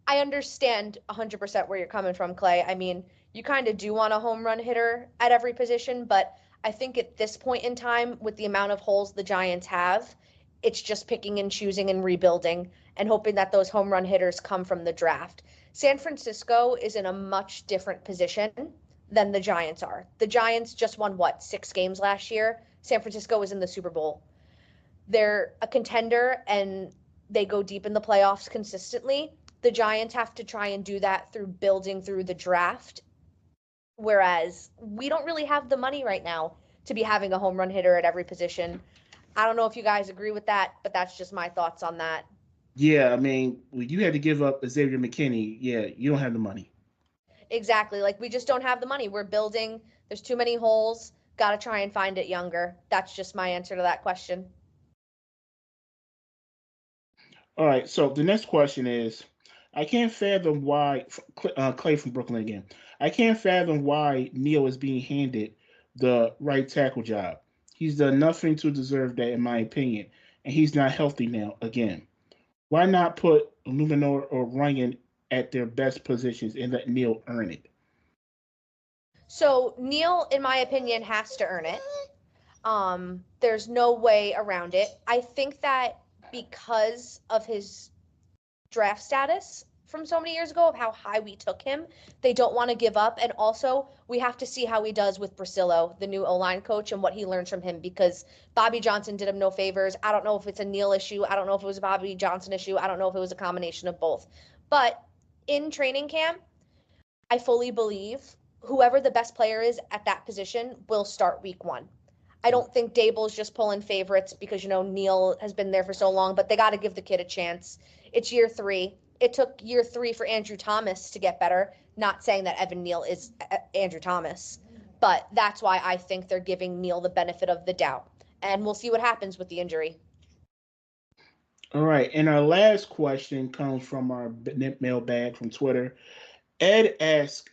understand 100% where you're coming from, Clay. I mean, you kind of do want a home run hitter at every position, but I think at this point in time, with the amount of holes the Giants have, it's just picking and choosing and rebuilding and hoping that those home run hitters come from the draft. San Francisco is in a much different position than the Giants are. The Giants just won, what, 6 games last year? San Francisco was in the Super Bowl. They're a contender and they go deep in the playoffs consistently. The Giants have to try and do that through building through the draft Whereas we don't really have the money right now to be having a home run hitter at every position. I don't know if you guys agree with that, but that's just my thoughts on that. Yeah, I mean, when you had to give up Xavier McKinney, yeah, you don't have the money. Exactly. Like we just don't have the money. We're building, there's too many holes. Got to try and find it younger. That's just my answer to that question. All right, so the next question is, I can't fathom why Clay from Brooklyn again. I can't fathom why Neil is being handed the right tackle job. He's done nothing to deserve that, in my opinion, and he's not healthy now again. Why not put Luminor or Ryan at their best positions and let Neil earn it? So Neil, in my opinion, has to earn it. There's no way around it. I think that because of his draft status from so many years ago, of how high we took him, they don't want to give up. And also, we have to see how he does with Brasillo, the new O-line coach, and what he learns from him, because Bobby Johnson did him no favors. I don't know if it's a Neil issue. I don't know if it was a Bobby Johnson issue. I don't know if it was a combination of both. But in training camp, I fully believe whoever the best player is at that position will start week one. I don't think Dable's just pulling favorites because, Neil has been there for so long, but they got to give the kid a chance. It's year 3. It took year 3 for Andrew Thomas to get better. Not saying that Evan Neal is Andrew Thomas, but that's why I think they're giving Neil the benefit of the doubt. And we'll see what happens with the injury. All right, and our last question comes from our mailbag from Twitter. Ed asks,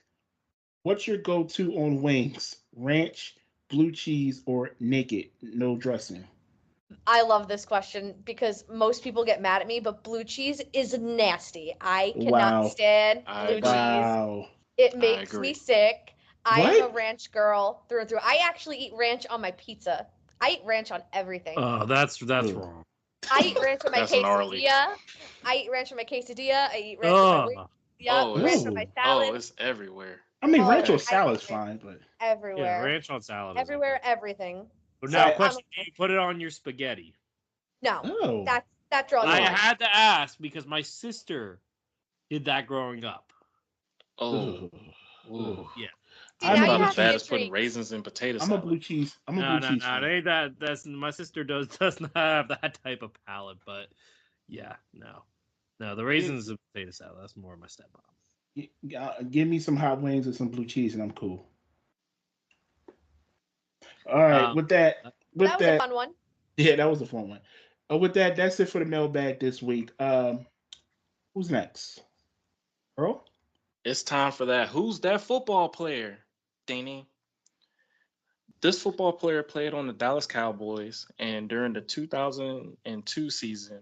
what's your go-to on wings? Ranch, blue cheese, or naked, no dressing? I love this question because most people get mad at me, but blue cheese is nasty. I cannot Wow. stand I blue agree. cheese. Wow. It I makes agree. me sick. I am a What? ranch girl through and through. I actually eat ranch on my pizza. I eat ranch on everything. Oh, that's Ugh. wrong. I eat ranch on my That's gnarly. quesadilla. I eat ranch on my quesadilla. I eat ranch on my wing. Oh, Yep, Oh, ranch it's on my oh, salad. it's everywhere. I mean, ranch Oh, on Okay. I salad's eat ranch fine, but yeah, everywhere. ranch on salad is Everywhere, okay. everything. But So now, I I'm question: do you put it on your spaghetti? no. oh That draws a I line. had to ask because my sister did that growing up. Oh, ugh, ooh. ugh. See, That's I'm now a you about blue as have me bad cheese. as putting intrigued. raisins in potato I'm a salad. blue cheese. I'm a No, blue no, cheese no. It fan. ain't that. That's my sister does not have that type of palate. But yeah, no. The Give, raisins and potato salad. That's more of my stepmom. give me some hot wings and some blue cheese, and I'm cool. All right. Um, With that, Well, that with was a that, fun one. yeah, that was a fun one. With that, that's it for the mailbag this week. Who's next? Earl? It's time for that. Who's that football player? Ding. This football player played on the Dallas Cowboys, and during the 2002 season,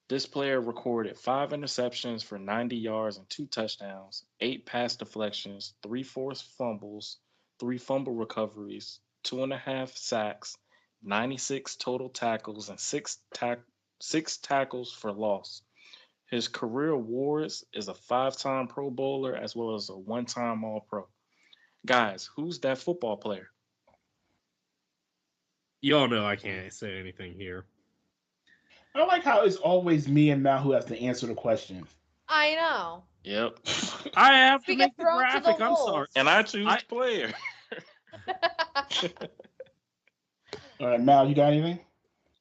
this player recorded 5 interceptions for 90 yards and 2 touchdowns, 8 pass deflections, 3 forced fumbles, 3 fumble recoveries, 2.5 sacks, 96 total tackles, and six tackles for loss. His career awards is a 5-time Pro Bowler as well as a 1-time All Pro. Guys, who's that football player? y'all know I can't say anything here. I like how it's always me and Mal who has to answer the question. I know. Yep. I have to We get make the thrown to the graphic. I'm sorry. wolves. And I choose I the player. All right, Mal, you got anything?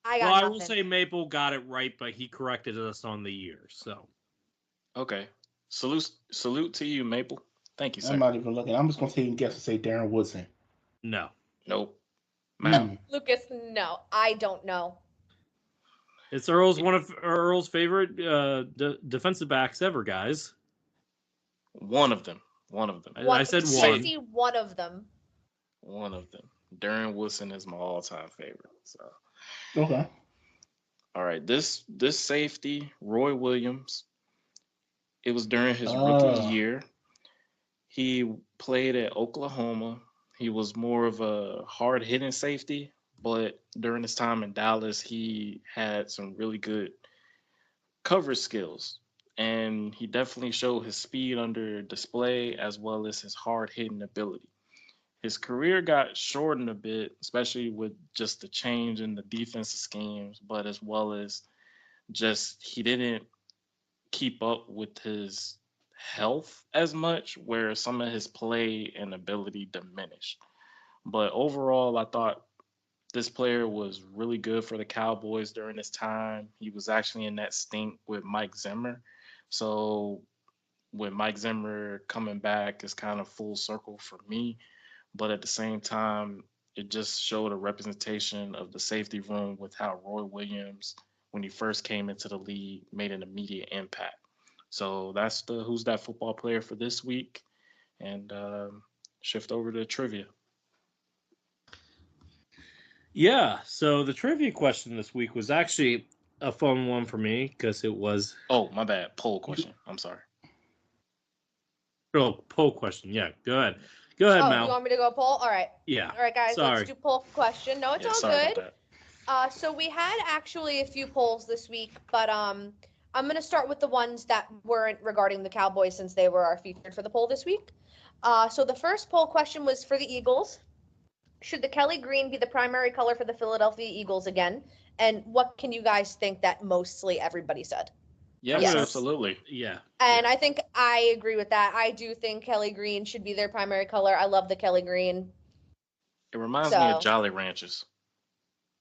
I well, got I nothing. will say Maple got it right, but he corrected us on the year. So Okay. Salute to you, Maple. Thank you, I'm sir. not even looking. I'm just gonna take a guess and say Darren Woodson. no. Nope. Mal. Hmm. Lucas, no, I don't know. It's one of Earl's favorite defensive backs ever, guys. One of them. One of them. I said Say one. one of them. One of them. Darren Woodson is my all-time favorite. So, Okay. all right. This safety, Roy Williams. It was during his rookie Uh, year. He played at Oklahoma. He was more of a hard-hitting safety, but during his time in Dallas, he had some really good coverage skills. And he definitely showed his speed under display as well as his hard hitting ability. His career got shortened a bit, especially with just the change in the defensive schemes, but as well as just he didn't keep up with his health as much, where some of his play and ability diminished. But overall, I thought this player was really good for the Cowboys during this time. He was actually in that stink with Mike Zimmer. So with Mike Zimmer coming back, it's kind of full circle for me. But at the same time, it just showed a representation of the safety room with how Roy Williams, when he first came into the league, made an immediate impact. So that's the who's that football player for this week, and shift over to trivia. Yeah, so the trivia question this week was actually a fun one for me because it was. Oh, my bad. Poll question. I'm sorry. Oh, poll question. Yeah, go ahead. Go ahead, Oh, Mal. you want me to go poll? All right. Yeah. All right, guys, Sorry. let's do poll question. No, it's Yeah, all sorry good. about that. So we had actually a few polls this week, but I'm gonna start with the ones that weren't regarding the Cowboys since they were our featured for the poll this week. So the first poll question was for the Eagles. Should the Kelly green be the primary color for the Philadelphia Eagles again? And what can you guys think that mostly everybody said? Yes, Yes. absolutely. Yeah. And I think I agree with that. I do think Kelly green should be their primary color. I love the Kelly green. It reminds me So- of Jolly Ranchers.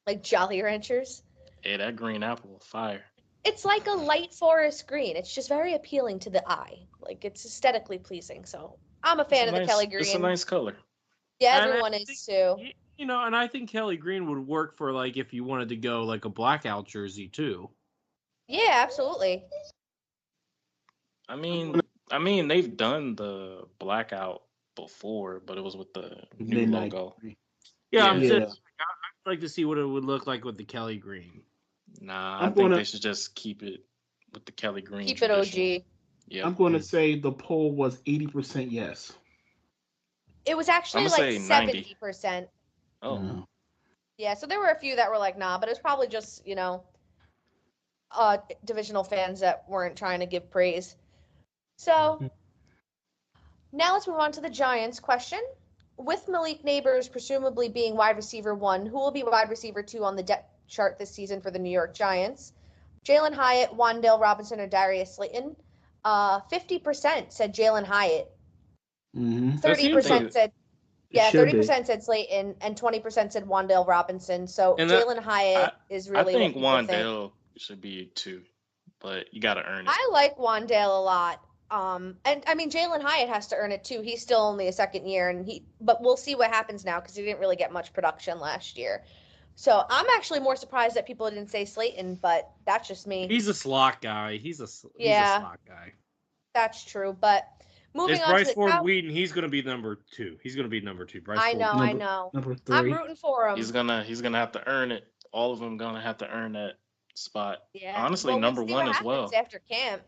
Like Jolly Ranchers. Hey, that green apple, fire. It's like a light forest green. It's just very appealing to the eye. Like it's aesthetically pleasing. So I'm a fan of the Kelly green. It's a nice color. Yeah, And I everyone is too. You know, and I think Kelly Green would work for like if you wanted to go like a blackout jersey too. Yeah, absolutely. I mean, they've done the blackout before, but it was with the new Midnight. logo. Yeah, I'm Yeah. just I'd like to see what it would look like with the Kelly Green. Nah, I'm I think gonna- they should just keep it with the Kelly Green. Keep it tradition. OG. Yeah, I'm going to say the poll was 80% yes. It was actually I'ma like say 90. 70%. Oh, Mm. Yeah, so there were a few that were like, nah, but it was probably just, divisional fans that weren't trying to give praise. So now let's move on to the Giants question. With Malik Neighbors presumably being wide receiver 1, who will be wide receiver 2 on the depth chart this season for the New York Giants? Jalen Hyatt, Wandale Robinson, or Darius Slayton? 50% said Jalen Hyatt. Mm-hmm. 30% said It should be. 30% said Slayton, and 20% said Wandale Robinson. So And that- Jalen Hyatt is really I think what people think. Wandale should be 2, but you got to earn it. I like Wandale a lot. And I mean Jalen Hyatt has to earn it too. He's still only a second year, but we'll see what happens now because he didn't really get much production last year. So I'm actually more surprised that people didn't say Slayton, but that's just me. He's a slot guy. He's a slot guy. That's true. But moving It's on Bryce to the Ford Wheaton. He's going to be number 2. He's going to be number 2. Bryce I Ford know, Wheaton. I know. Number 3. I'm rooting for him. He's gonna have to earn it. All of them gonna have to earn that spot. Yeah. Honestly, Well, number we'll see 1 what as well. happens after camp.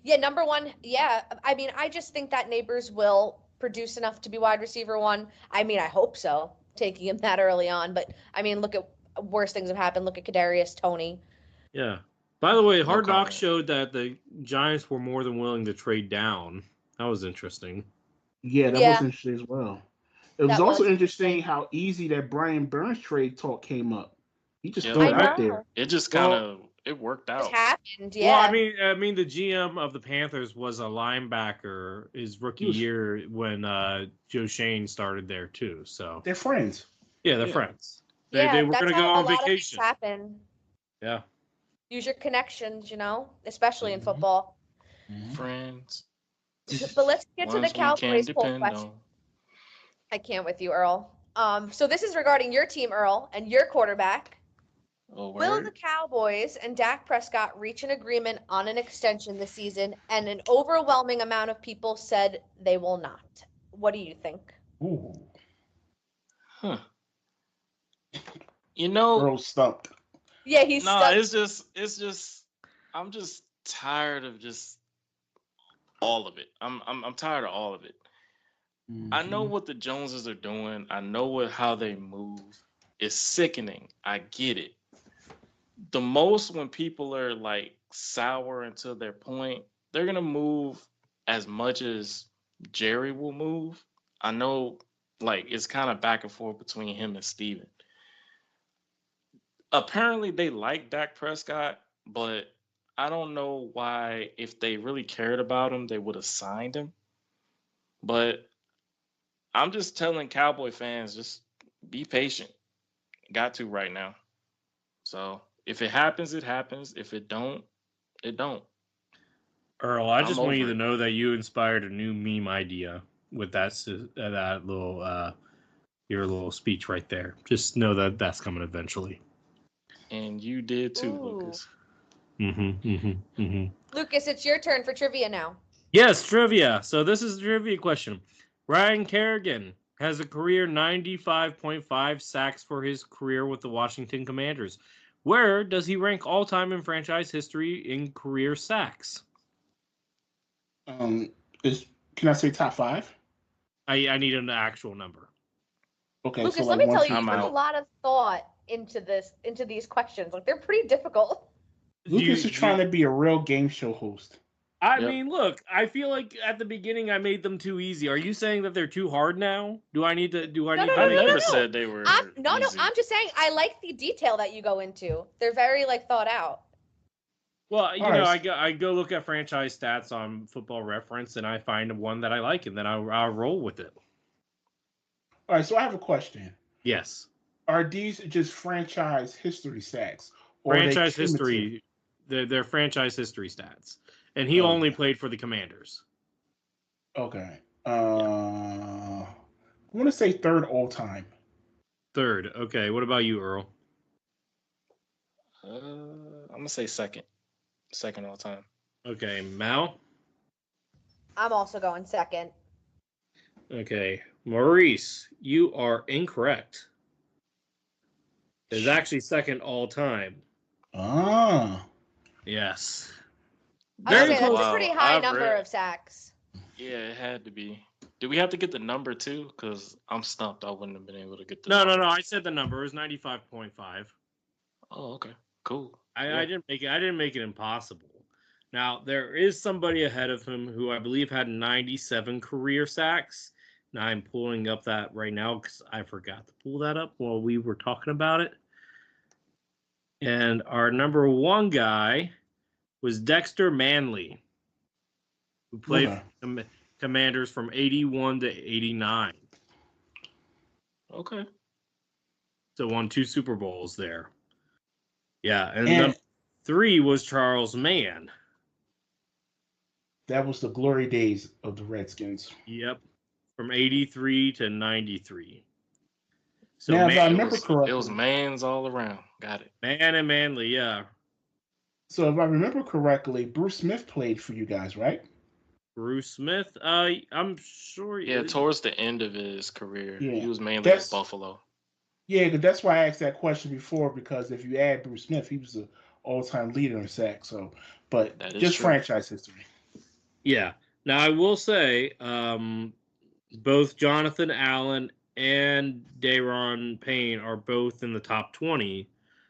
Yeah, number 1. Yeah. I mean, I just think that Neighbors will produce enough to be wide receiver 1. I mean, I hope so, taking him that early on. But I mean, look at worse things have happened. Look at Kadarius Toney. Yeah. By the way, Hard comment. Knocks showed that the Giants were more than willing to trade down. That was interesting. Yeah, that was interesting as well. It was That also was interesting interesting. how easy that Brian Burns trade talk came up. He just Yeah, threw it I out know. there. It just kind of it worked It out. happened. Yeah. Well, I mean, the GM of the Panthers was a linebacker his rookie year when Joe Shane started there too. So They're friends. yeah, they're Yeah. friends. Yeah, They were that's going to go how on a lot of things vacation. happen. Yeah. Use your connections, especially in Mhm. football. Friends. But let's get to the Ones we Cowboys can poll depend question. on. I can't with you, Earl. So this is regarding your team, Earl, and your quarterback. Oh, Will word. the Cowboys and Dak Prescott reach an agreement on an extension this season? And an overwhelming amount of people said they will not. What do you think? Ooh. Huh. You know, Earl stumped. Yeah, he's no, stuck. it's just I'm just tired of just all of it. I'm tired of all of it. I know what the Joneses are doing. I know how they move. It's sickening. I get it. The most when people are like sour until their point, they're gonna move as much as Jerry will move. I know, like it's kind of back and forth between him and Steven. Apparently, they like Dak Prescott, but I don't know why, if they really cared about him, they would have signed him. But I'm just telling Cowboy fans, just be patient. Got to right now. So if it happens, it happens. If it don't, it don't. Earl, I I'm just want you over to it. know that you inspired a new meme idea with that little your little speech right there. Just know that that's coming eventually. And you did too, Ooh. Lucas. Lucas, it's your turn for trivia now. Yes, trivia. So this is a trivia question. Ryan Kerrigan has a career 95.5 sacks for his career with the Washington Commanders. Where does he rank all time in franchise history in career sacks? Can I say top 5? I need an actual number. Okay, Lucas, so let like me tell you, I'm you put a out. lot of thought into these questions. Like they're pretty difficult. Lucas is trying to be a real game show host. I Yep. mean, look, I feel like at the beginning I made them too easy. Are you saying that they're too hard now? Do I need to I make never them? said they were easy. I'm just saying I like the detail that you go into. They're very like thought out. Well, you All know, right. I go look at franchise stats on Football Reference, and I find one that I like, and then I'll roll with it. All right, so I have a question. Yes, Are these just franchise history sacks? Or are they franchise cumulative? history. They're franchise history stats, and he only played for the Commanders. Okay. I want to say third all time. Third. Okay. What about you, Earl? I'm gonna say second all time. Okay, Mal. I'm also going second. Okay, Maurice, you are incorrect. It's actually second all time. Ah. Yes. I would Very say that's close. a pretty high I've number read- of sacks. Yeah, it had to be. Do we have to get the number too? Because I'm stumped. I wouldn't have been able to get the No. number. I said the number. It was 95.5. Oh, okay. Cool. I didn't make it. I didn't make it impossible. Now there is somebody ahead of him who I believe had 97 career sacks. Now I'm pulling up that right now because I forgot to pull that up while we were talking about it. And our number one guy was Dexter Manley, who played for Commanders from 81 to 89. Okay. So won 2 Super Bowls there. Yeah, and number 3 was Charles Mann. That was the glory days of the Redskins. Yep, from 83 to 93. So now, if I Mann, remember correctly, it was Mans all around. Got it. Mann and Manley, yeah. So if I remember correctly, Bruce Smith played for you guys, right? Bruce Smith, I'm sure. Yeah, towards the end of his career, Yeah. he was mainly at Buffalo. Yeah, that's why I asked that question before, because if you add Bruce Smith, he was the all-time leader in sacks. So, but just true. franchise history. Yeah. Now I will say, both Jonathan Allen and Daron Payne are both in the top 20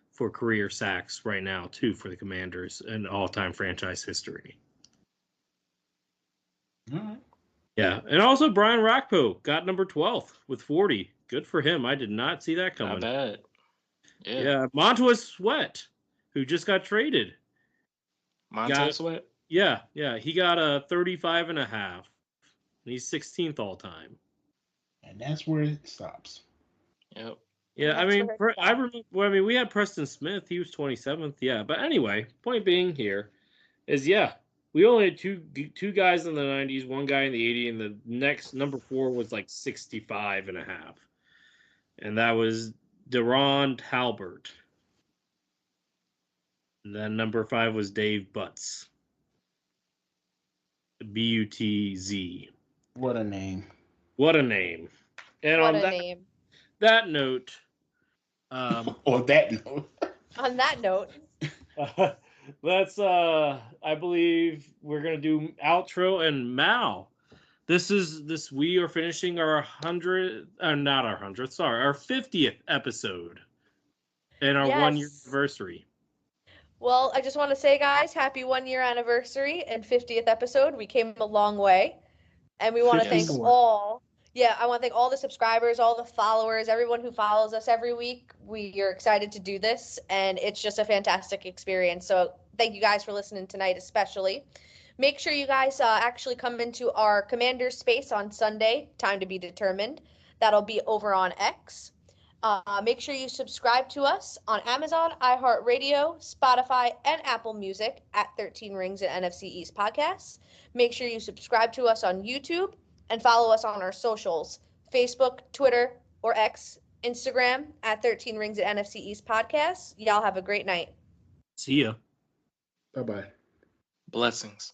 for career sacks right now, too, for the Commanders in all-time franchise history. All right. Yeah, and also Brian Rockpo got number 12 with 40. Good for him. I did not see that coming. Not bad. Yeah, Montez Sweat, who just got traded. Montez Sweat? Yeah. He got a 35.5. He's 16th all time. And that's where it stops. Yep. Yeah, I mean, we had Preston Smith. He was 27th. Yeah, but anyway, point being here is, we only had two guys in the 90s, one guy in the 80s, and the next number 4 was like 65.5. And that was Deron Talbert. And then number 5 was Dave Butz. Butz. What a name. What a name. And what on a name. That note. On that note. On that note. Let's I believe we're gonna do outro and Mal. We are finishing our 100th, not our 100th, sorry, our 50th episode and our 1-year anniversary. Well, I just want to say, guys, happy 1-year anniversary and 50th episode. We came a long way, and we want to thank all. Yeah, I want to thank all the subscribers, all the followers, everyone who follows us every week. We are excited to do this, and it's just a fantastic experience. So thank you guys for listening tonight, especially. Make sure you guys actually come into our Commander space on Sunday, time to be determined. That'll be over on X. Make sure you subscribe to us on Amazon, iHeartRadio, Spotify, and Apple Music at 13 Rings and NFC East Podcasts. Make sure you subscribe to us on YouTube and follow us on our socials, Facebook, Twitter, or X, Instagram at 13 Rings and NFC East Podcasts. Y'all have a great night. See ya. Bye-bye. Blessings.